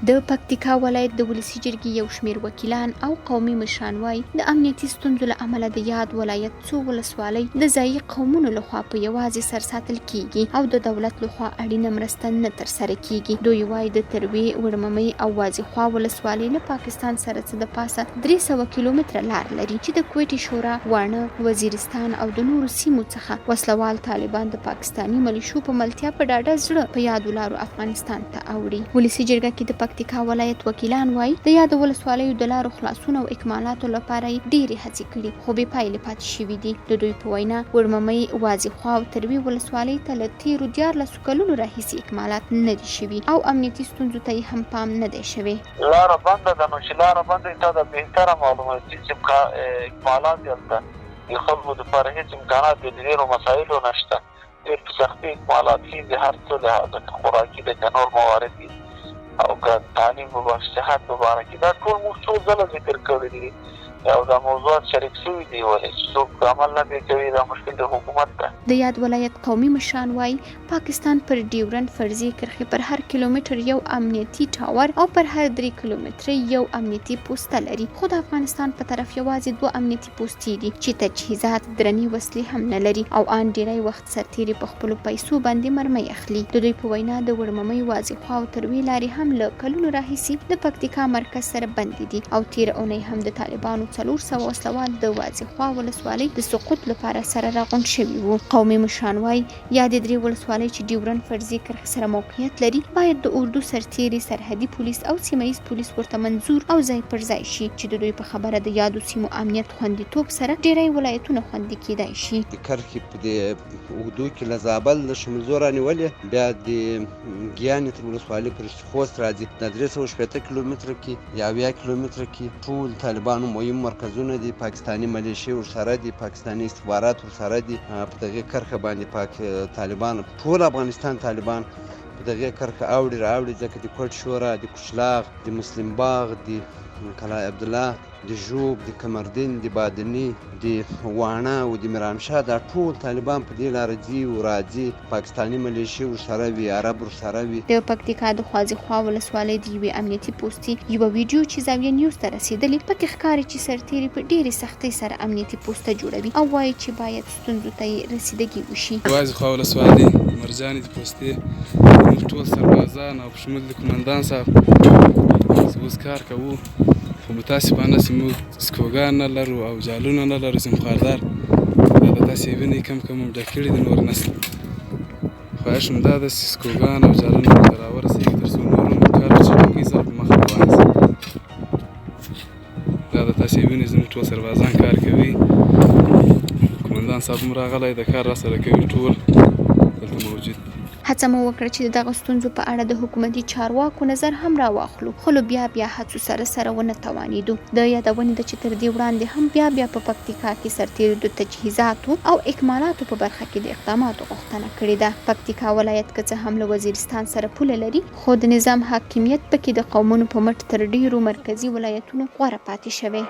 د پکتیکا ولایت د ولسی جرګې یو شمیر وکیلان او قومي مشران وایي د امنیتي ستونزو له امله د یاد ولایت څو ولسوالۍ د ځایي قومونو لخوا په یوازې سر ساتل کیږي او د دولت لخوا اړینه مرسته نه ترسره کیږي. دوی وایي د تروې، وړممۍ او وازیخوا ولسوالۍ له پاکستان سره څه د پاسه 300 کیلومتره لار لري چې د کوټې شورا، واڼه، وزیرستان او د نورو سیمو څخه وسلوال طالبان د پاکستاني ملیشو په ملتیا په ډاډه زړه په یادو لارو افغانستان ته اوړي. ولسی جرګه کې د پکتیکا ولایت وکیلان وایي د یاد ولسوالیو د لارو خلاصون او اکمالاتو لپاره ډېرې هڅې کړي خو بې پایلې پاتې شوي دي. د دوی په وینا وړممۍ، وازیخوا او تروې ولسوالۍ ته له تیرو 14 کلونو راهیسې اکمالات نه دي شوي او امنیتي ستونزو ته هم پام نه دی شوی. لاره بنده ده، نو چې لاره بنده تا د بهتره معلومه چې اکمالات دلته د خلکو دپاره هېڅ امکانات د ډېرو مسایلو نشته. ډېر په سختۍ اکمالات کېږي، هر څه د خوراکي د نور موارد دي او که تعلیم په صحت په باره کې دا ټول موږ څو ځله ذکر کړي دي او دا موضوعات شریک شوي دي، ولې چې څوک عمل نه پرې کوي دا مشکل د حکومت ده. د یاد ولایت قومي مشران وایي پاکستان پر ډیورنډ فرضي کرښې پر هر کیلومتر یو امنیتي ټاور او پر هر 3 کیلومتره یو امنیتي پوسته لري، خو د افغانستان په طرف یوازې 2 امنیتي پوستې دي چې تجهیزات، درنې وسلې هم نه لري او ان ډیری وخت سرتیري په خپلو پیسو باندې مرمۍ اخلي. د دوی په وینا د وړممۍ، وازیخوا او تروې لارې هم له کلونو راهیسې د پکتیکا مرکز سره بندې دي او تیر اونۍ هم د طالبانو 400 وسلوال د وازیخوا ولسوالۍ د سقوط لپاره سره راغونډ شوي وو. قومي مشران وایي یا د 3 ولسوالۍ چې ډیورنډ فرضي کرښې سره موقعیت لري باید د اردو سرتیري، سرحدي پولیس او سیمه ییز پولیس ورته منظور او ځای پر ځای شي چې د دوی په خبره د یادو سیمو امنیت خوندیتوب سره ډیری ولایتونه خوندي کیدای شي. د کرښې په دې اوږدو کې له زابل د شمولزو رانیولې، بیا د ګیانې تر ولسوالۍ پورې خوست راځي، د 380 کیلومتره کې یا 70 کیلومتره کې ټول طالبانو مهم مرکزونه دي، پاکستاني ملیشې ورسره دي، پاکستاني استخبارات ورسره دي. په دغې کرښه باندې طالبان، ټول افغانستان طالبان په دغې کرښه اوړي راوړي، ځکه د کوټ شورا، د کوشلاغ، د مسلم باغ، د کلای عبدالله، د ژوب، د کمردین، د بادني، د واڼه او د میرانشاه دا ټول طالبان په دې لاره ځي او راځي. پاکستاني ملیشې ورسره وي، عرب ورسره وي. د پکتیکا د خوازیخوا ولسوالۍ د یوې امنیتي پوستې یوه ویډیو چې زاویه نیوز ته رسېدلې پکې ښکاري چې سرتیري په ډېرې سختۍ سره امنیتي پوسته جوړوي او وایي چې باید ستونزو ته یې رسیدګي وشي. خوازیخوا ولسوالۍ مرجانې د پوستې موږ ټول سربازان او په شمول د قمندان صاحب اوس کار کوو، خو متاسفانه موږ سکوګان نه لرو او جالونه نه لرو چې مخاردار دا د تاسې وینئ کم هم ډک کړي د نور نسل. خواهش هم دا ده چې سکوګان او جالونه موږ ته راورسېږي تر څو نور هم کار چې ډوکۍ سره په مخ روان شي. دا د تاسې وینئ زموږ ټول سربازان کار کوي، قمندان صاحب هم راغلی د کار راسره کوي، ټول دلته موجود. هڅه مو وکړه چې د دغه ستونزو په اړه د حکومتي چارواکو نظر هم راواخلو، خو بیا هڅو سره ونه توانېدو. د یادونې ده چې تر دې وړاندې هم بیا په پکتیکا کې سرتیرو د تجهیزاتو او اکمالاتو په برخه کې د اقداماتو غوښتنه کړې ده. پکتیکا ولایت که څه هم له وزیرستان سره پوله لري، خو د نظام حاکمیت پکې د قومونو په مټ تر ډیرو مرکزي ولایتونو غوره پاتې شوی.